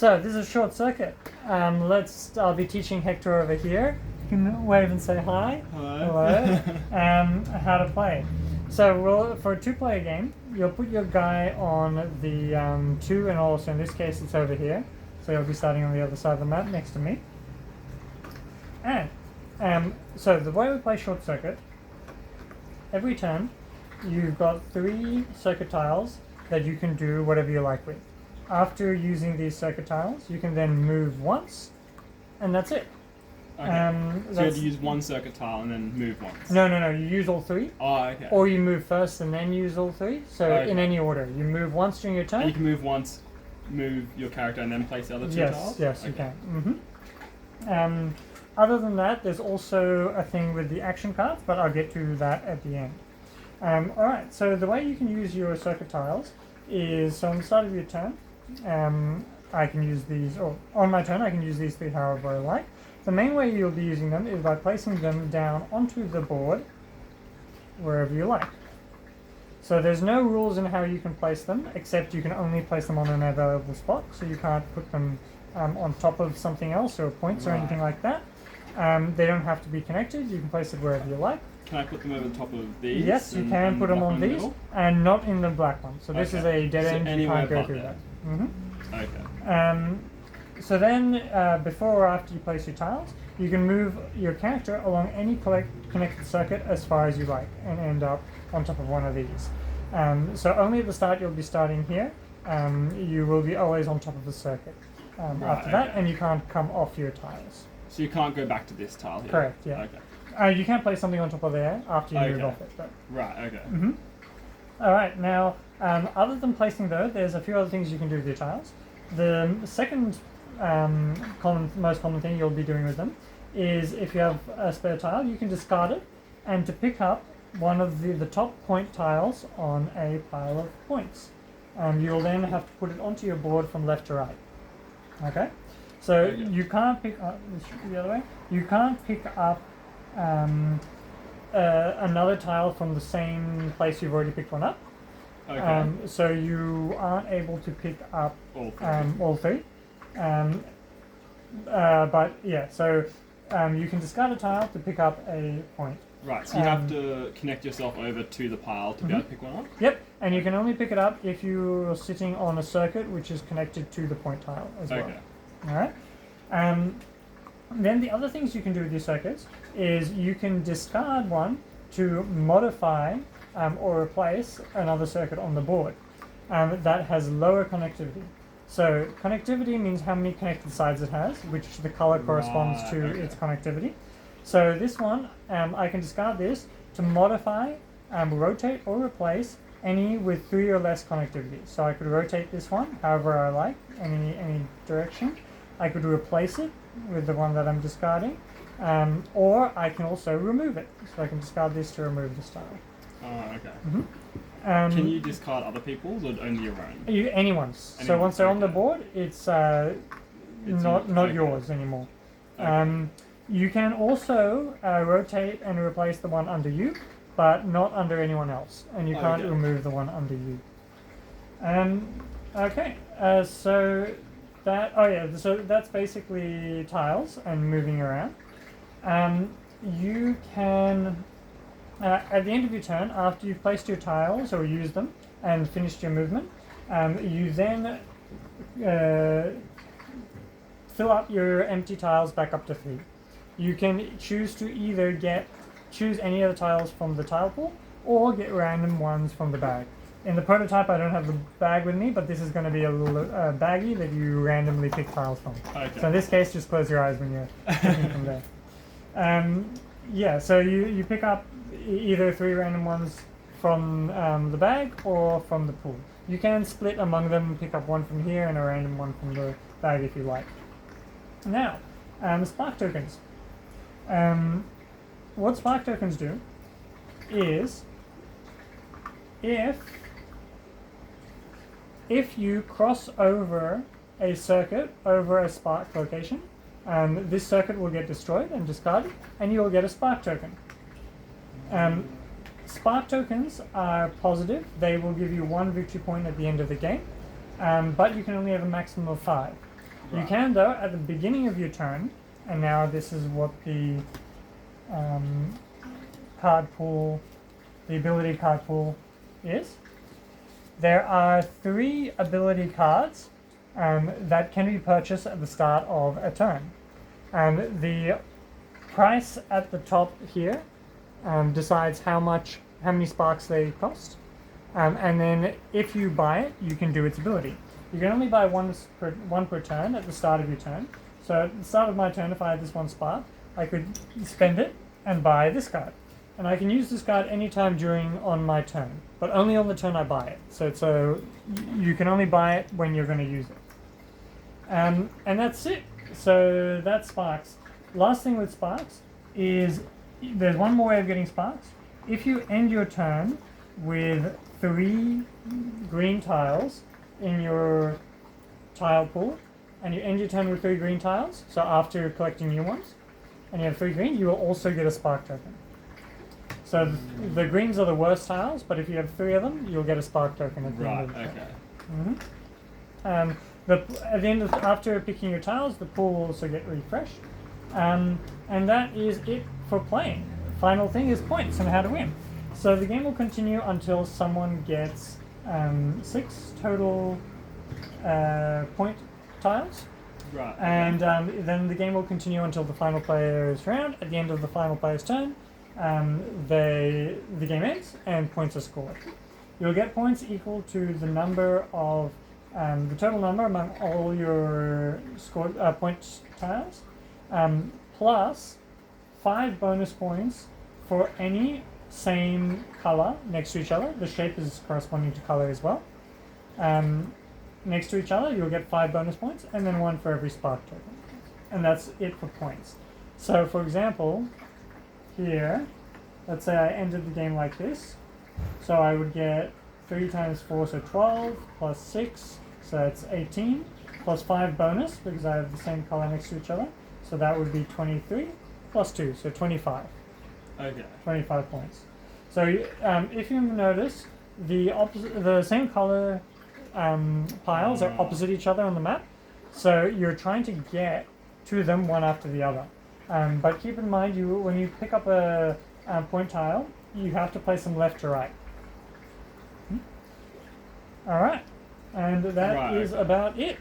So this is a short circuit. I'll be teaching Hector over here. You can wave and say hi. Hello. How to play. So for a 2-player game, you'll put your guy on the 2, and also in this case it's over here. So you'll be starting on the other side of the map next to me. And so the way we play short circuit, every turn you've got 3 circuit tiles that you can do whatever you like with. After using these circuit tiles, you can then move once, and that's it. Okay. So you have to use one circuit tile and then move once. No. You use all 3. Oh, okay. Or you move first and then use all 3. So in any order, you move once during your turn. And you can move once, move your character, and then place the other 2 tiles? Yes, you can. Mm-hmm. Other than that, there's also a thing with the action cards, but I'll get to that at the end. Alright, so the way you can use your circuit tiles is, so on the start of your turn, I can use these, or on my turn I can use these 3 however I like. The main way you'll be using them is by placing them down onto the board wherever you like. So there's no rules in how you can place them, except you can only place them on an available spot, so you can't put them on top of something else or points or anything like that. They don't have to be connected, you can place it wherever you like. Can I put them over the top of these? Yes, you can put them on these, and not in the black one. So this is a dead end, you can't go through that. Okay. So then, before or after you place your tiles, you can move your character along any connected circuit as far as you like, and end up on top of one of these. So only at the start you'll be starting here. You will be always on top of the circuit after that, and you can't come off your tiles. So you can't go back to this tile here? Correct, yeah. Okay. You can place something on top of there after you move off it. But. Right, okay. Alright, now, other than placing those, there's a few other things you can do with your tiles. The second most common thing you'll be doing with them is, if you have a spare tile, you can discard it, and to pick up one of the top point tiles on a pile of points. You'll then have to put it onto your board from left to right. Okay? So you can't pick up, the other way, you can't pick up another tile from the same place you've already picked one up. Okay. So you aren't able to pick up all 3. But yeah, so you can discard a tile to pick up a point. Right, so you have to connect yourself over to the pile to be able to pick one up? Yep, and you can only pick it up if you're sitting on a circuit which is connected to the point tile as well. Alright? Then the other things you can do with your circuits is you can discard one to modify or replace another circuit on the board that has lower connectivity. So connectivity means how many connected sides it has, which the color corresponds to its connectivity. So this one, I can discard this to modify, rotate or replace any with 3 or less connectivity. So I could rotate this one however I like, any direction. I could replace it with the one that I'm discarding, or I can also remove it. So I can discard this to remove this tile. Oh, okay. Can you discard other people's or only your own? Anyone's. So once they're on the board, it's not yours anymore. You can also rotate and replace the one under you, but not under anyone else, and you can't remove the one under you. So that's basically tiles and moving around. You can, at the end of your turn, after you've placed your tiles or used them and finished your movement, you then fill up your empty tiles back up to 3. You can choose to either choose any of the tiles from the tile pool, or get random ones from the bag. In the prototype, I don't have the bag with me, but this is going to be a little baggie that you randomly pick tiles from. So in this case, just close your eyes when you're picking from there. So you pick up either 3 random ones from the bag or from the pool. You can split among them, pick up one from here and a random one from the bag if you like. Now, spark tokens. What spark tokens do is, if you cross over a circuit over a spark location, this circuit will get destroyed and discarded, and you will get a spark token. Spark tokens are positive. They will give you 1 victory point at the end of the game, but you can only have a maximum of 5. You Right. can, though, at the beginning of your turn, and now this is what the card pool, the ability card pool is. There are 3 ability cards that can be purchased at the start of a turn. The price at the top here decides how many sparks they cost. And then if you buy it, you can do its ability. You can only buy one per turn at the start of your turn. So at the start of my turn, if I had this 1 spark, I could spend it and buy this card. And I can use this card anytime on my turn, but only on the turn I buy it. So you can only buy it when you're going to use it. And that's it. So that's sparks. Last thing with sparks is there's one more way of getting sparks. If you end your turn with 3 green tiles in your tile pool, and you end your turn with 3 green tiles, so after collecting new ones, and you have 3 green, you will also get a spark token. So the greens are the worst tiles, but if you have 3 of them, you'll get a spark token at the end of the turn. At the end after picking your tiles, the pool will also get refreshed. And that is it for playing. Final thing is points and how to win. So the game will continue until someone gets 6 total point tiles. Right. And then the game will continue until the final player's round. At the end of the final player's turn, the game ends and points are scored. You'll get points equal to the number of the total number among all your scored point tiles, plus 5 bonus points for any same color next to each other. The shape is corresponding to color as well. Next to each other, you'll get 5 bonus points, and then 1 for every spark token. And that's it for points. So, for example, here, let's say I ended the game like this. So I would get 3 times 4, so 12, plus 6, so that's 18, plus 5 bonus, because I have the same color next to each other. So that would be 23, plus 2, so 25. Okay. 25 points. So if you notice, the same color piles are opposite each other on the map, so you're trying to get to them one after the other. But keep in mind, when you pick up a point tile, you have to place them left to right. All right, and that is about it.